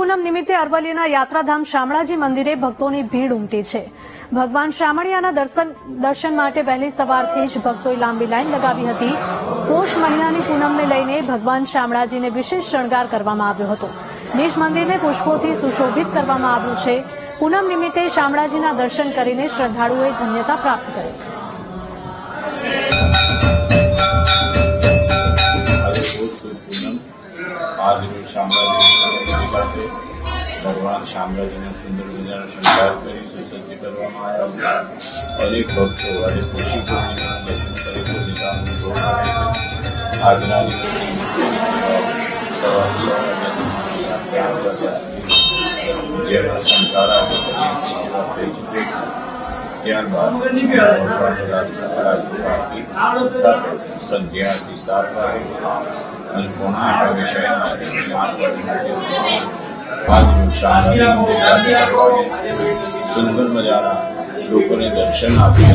પૂનમ નિમિત્તે અરવલ્લીના યાત્રાધામ શામળાજી મંદિરે ભક્તોની ભીડ ઉમટી છે। ભગવાન શામળિયાના દર્શન માટે વહેલી સવારથી જ ભક્તોએ લાંબી લાઈન લગાવી હતી। પોષ મહિનાની પૂનમને લઈને ભગવાન શામળાજીને વિશેષ શણગાર કરવામાં આવ્યો હતો। નિજ મંદિરને પુષ્પોથી સુશોભિત કરવામાં આવ્યું છે। પૂનમ નિમિત્તે શામળાજીના દર્શન કરીને શ્રદ્ધાળુઓએ ધન્યતા પ્રાપ્ત કરી। आज शामळाजी भगवान शामळाजी ने सुंदर मजार श्रृंगार कर सुसज्ज करवाया और एक भक्तों और खुशी को दर्शन कर आगरा संतारा सेवा થઈ ચૂકે ત્યારબાદ સંધ્યાથી 7 વાગે અને પોણા 8 વિષય સુંદર મજાના લોકોને દર્શન આપી